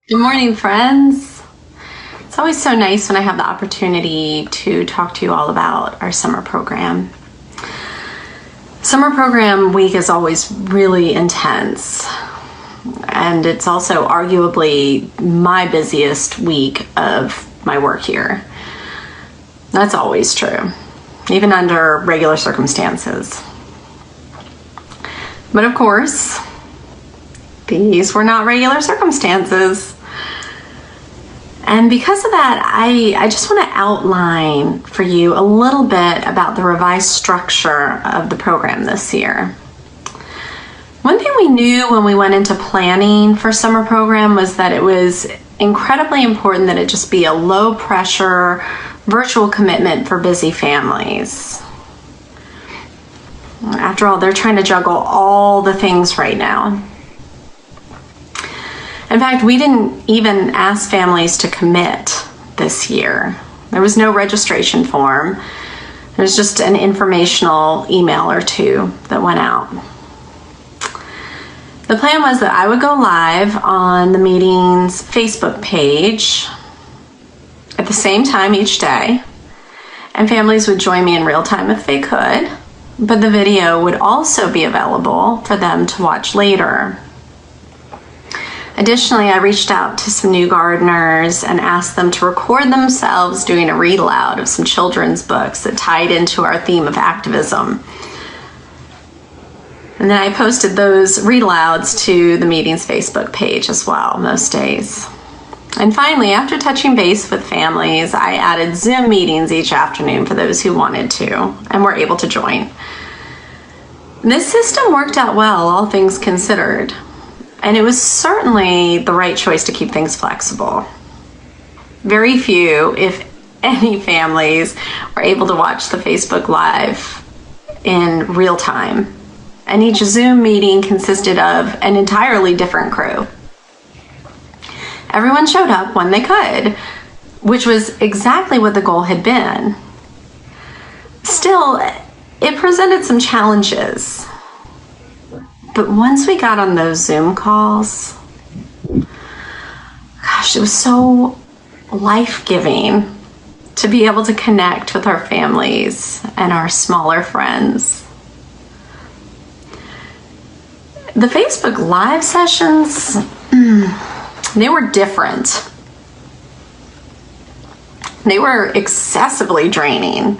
Good morning, friends. It's always so nice when I have the opportunity to talk to you all about our summer program. Summer program week is always really intense, and it's also arguably my busiest week of my work here. That's always true, even under regular circumstances. But of course, these were not regular circumstances. And because of that, I just want to outline for you a little bit about the revised structure of the program this year. One thing we knew when we went into planning for summer program was that it was incredibly important that it just be a low pressure virtual commitment for busy families. After all, they're trying to juggle all the things right now. In fact, we didn't even ask families to commit this year. There was no registration form. There was just an informational email or two that went out. The plan was that I would go live on the meeting's Facebook page at the same time each day, and families would join me in real time if they could, but the video would also be available for them to watch later. Additionally, I reached out to some new gardeners and asked them to record themselves doing a read aloud of some children's books that tied into our theme of activism. And then I posted those read alouds to the meeting's Facebook page as well most days. And finally, after touching base with families, I added Zoom meetings each afternoon for those who wanted to and were able to join. This system worked out well, all things considered. And it was certainly the right choice to keep things flexible. Very few, if any, families were able to watch the Facebook Live in real time. And each Zoom meeting consisted of an entirely different crew. Everyone showed up when they could, which was exactly what the goal had been. Still, it presented some challenges. But once we got on those Zoom calls, gosh, it was so life-giving to be able to connect with our families and our smaller friends. The Facebook Live sessions, they were different. They were excessively draining.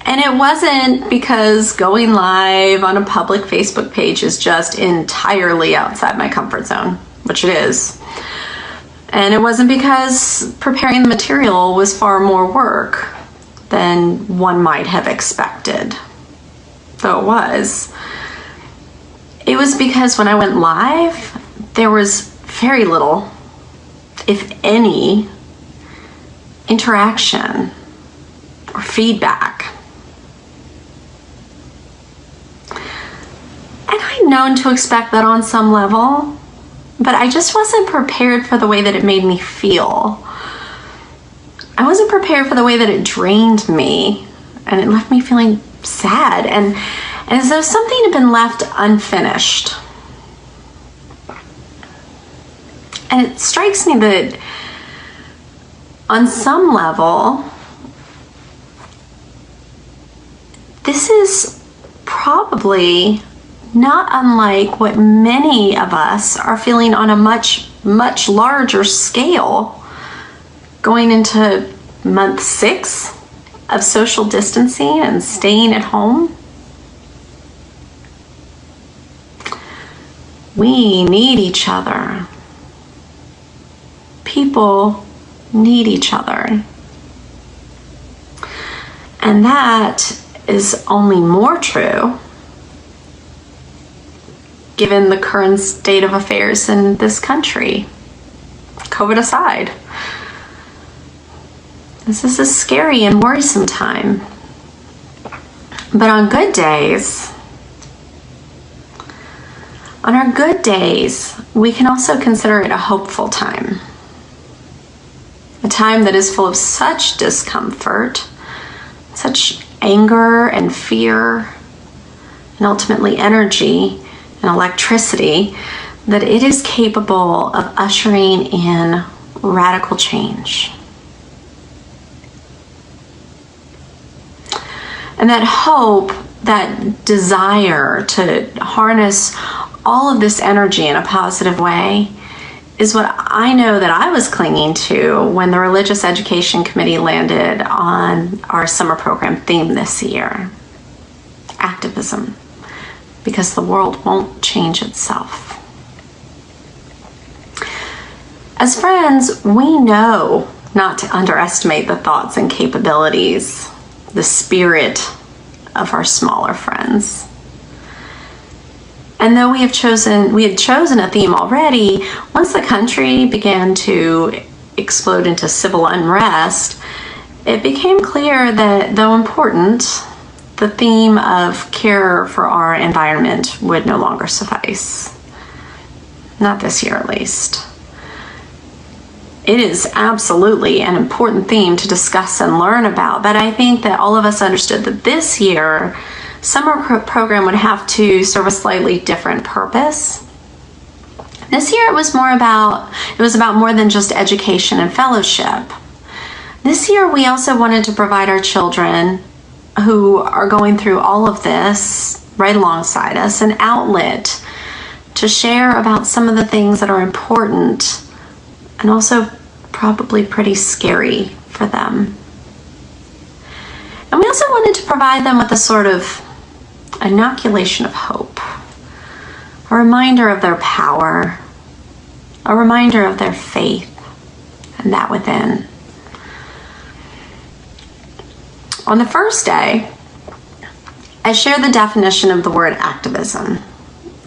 And it wasn't because going live on a public Facebook page is just entirely outside my comfort zone, which it is. And it wasn't because preparing the material was far more work than one might have expected, though it was. It was because when I went live, there was very little, if any, interaction or feedback. And I'd known to expect that on some level, but I just wasn't prepared for the way that it made me feel. I wasn't prepared for the way that it drained me, and it left me feeling sad and as though something had been left unfinished. And it strikes me that on some level, this is probably not unlike what many of us are feeling on a much, much larger scale going into month 6 of social distancing and staying at home. We need each other. People need each other. And that is only more true given the current state of affairs in this country, COVID aside. This is a scary and worrisome time. But on our good days, we can also consider it a hopeful time. A time that is full of such discomfort, such anger and fear, and ultimately energy and electricity that it is capable of ushering in radical change. And that hope, that desire to harness all of this energy in a positive way is what I know that I was clinging to when the Religious Education Committee landed on our summer program theme this year: activism, because the world won't change itself. As friends, we know not to underestimate the thoughts and capabilities, the spirit of our smaller friends. And though we had chosen a theme already, once the country began to explode into civil unrest, it became clear that, though important, the theme of care for our environment would no longer suffice. Not this year, at least. It is absolutely an important theme to discuss and learn about, but I think that all of us understood that this year, summer program would have to serve a slightly different purpose. This year it was about more than just education and fellowship. This year we also wanted to provide our children who are going through all of this right alongside us an outlet to share about some of the things that are important and also probably pretty scary for them. And we also wanted to provide them with a sort of inoculation of hope, a reminder of their power, a reminder of their faith, and that within. On the first day, I shared the definition of the word activism: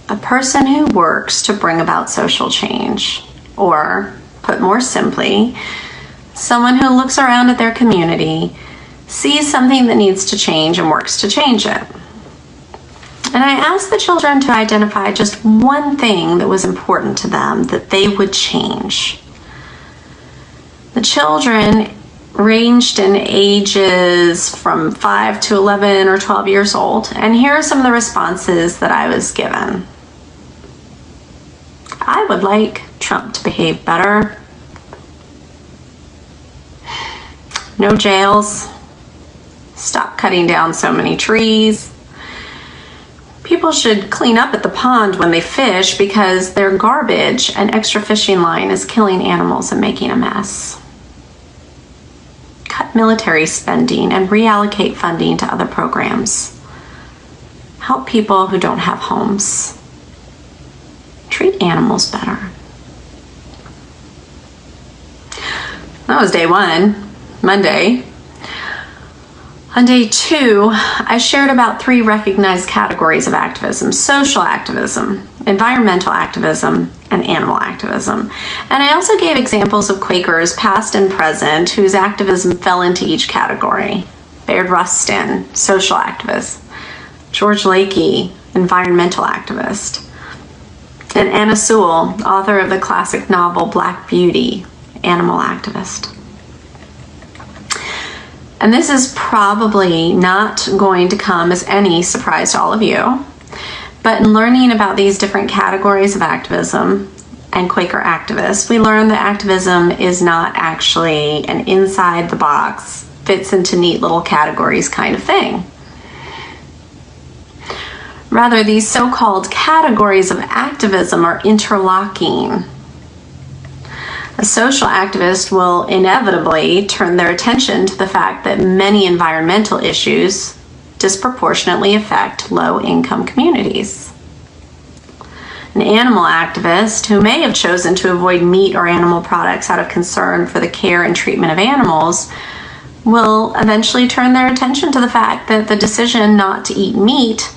a person who works to bring about social change, or, put more simply, someone who looks around at their community, sees something that needs to change, and works to change it. And I asked the children to identify just one thing that was important to them that they would change. The children ranged in ages from 5 to 11 or 12 years old, and here are some of the responses that I was given. I would like Trump to behave better. No jails. Stop cutting down so many trees. People should clean up at the pond when they fish because their garbage and extra fishing line is killing animals and making a mess. Cut military spending and reallocate funding to other programs. Help people who don't have homes. Treat animals better. That was day one, Monday. On day two, I shared about 3 recognized categories of activism: social activism, environmental activism, and animal activism. And I also gave examples of Quakers, past and present, whose activism fell into each category. Bayard Rustin, social activist; George Lakey, environmental activist; and Anna Sewell, author of the classic novel Black Beauty, animal activist. And this is probably not going to come as any surprise to all of you, but in learning about these different categories of activism and Quaker activists, we learned that activism is not actually an inside the box, fits into neat little categories kind of thing. Rather, these so-called categories of activism are interlocking. A social activist will inevitably turn their attention to the fact that many environmental issues disproportionately affect low-income communities. An animal activist, who may have chosen to avoid meat or animal products out of concern for the care and treatment of animals, will eventually turn their attention to the fact that the decision not to eat meat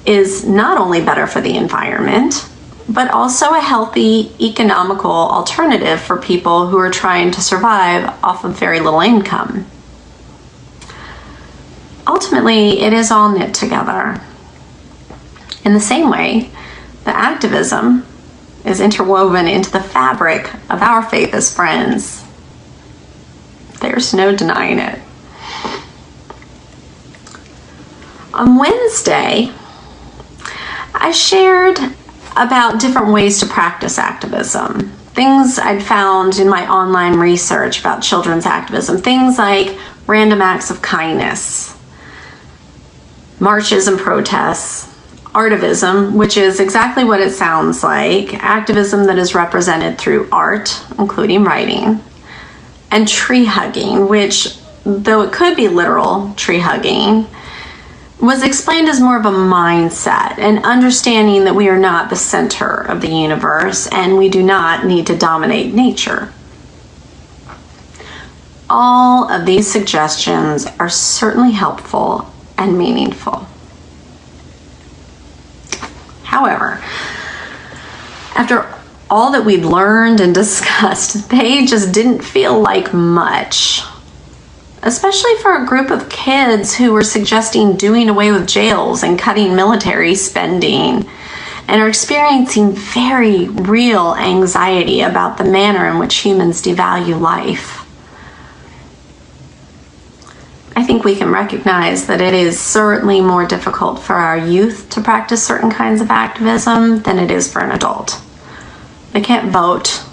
is not only better for the environment, but also a healthy, economical alternative for people who are trying to survive off of very little income. Ultimately, it is all knit together. In the same way, the activism is interwoven into the fabric of our faith as friends. There's no denying it. On Wednesday, I shared about different ways to practice activism. Things I'd found in my online research about children's activism. Things like random acts of kindness, marches and protests, artivism, which is exactly what it sounds like, activism that is represented through art, including writing, and tree hugging, which, though it could be literal tree hugging, was explained as more of a mindset and understanding that we are not the center of the universe and we do not need to dominate nature. All of these suggestions are certainly helpful and meaningful. However, after all that we'd learned and discussed, they just didn't feel like much. Especially for a group of kids who were suggesting doing away with jails and cutting military spending and are experiencing very real anxiety about the manner in which humans devalue life. I think we can recognize that it is certainly more difficult for our youth to practice certain kinds of activism than it is for an adult. They can't vote.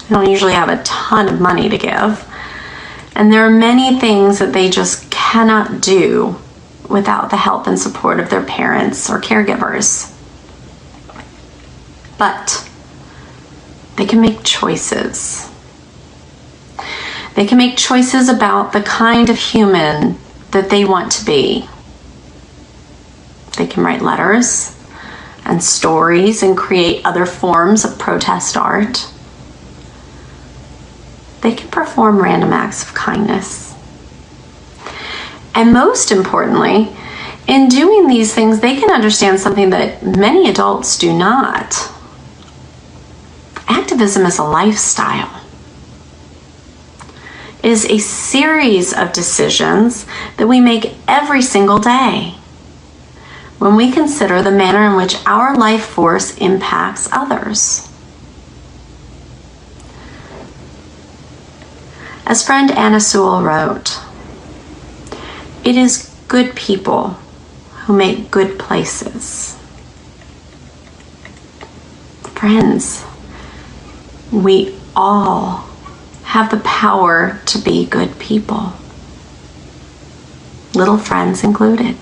They don't usually have a ton of money to give. And there are many things that they just cannot do without the help and support of their parents or caregivers. But they can make choices. They can make choices about the kind of human that they want to be. They can write letters and stories and create other forms of protest art. They can perform random acts of kindness. And most importantly, in doing these things, they can understand something that many adults do not. Activism is a lifestyle. It is a series of decisions that we make every single day when we consider the manner in which our life force impacts others. As friend Anna Sewell wrote, "It is good people who make good places." Friends, we all have the power to be good people, little friends included.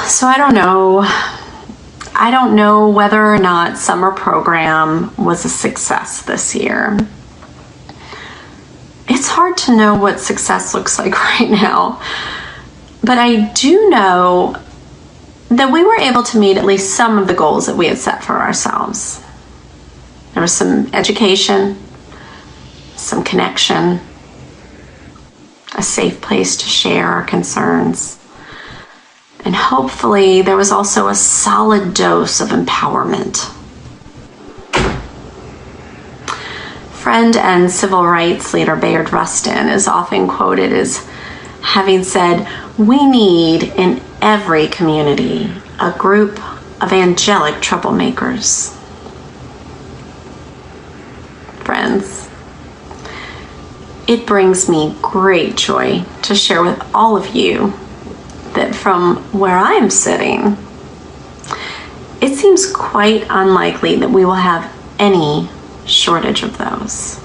So I don't know whether or not summer program was a success this year. It's hard to know what success looks like right now, but I do know that we were able to meet at least some of the goals that we had set for ourselves. There was some education, some connection, a safe place to share our concerns, and hopefully there was also a solid dose of empowerment. Friend and civil rights leader Bayard Rustin is often quoted as having said, "We need in every community a group of angelic troublemakers." Friends, it brings me great joy to share with all of you that from where I am sitting, it seems quite unlikely that we will have any shortage of those.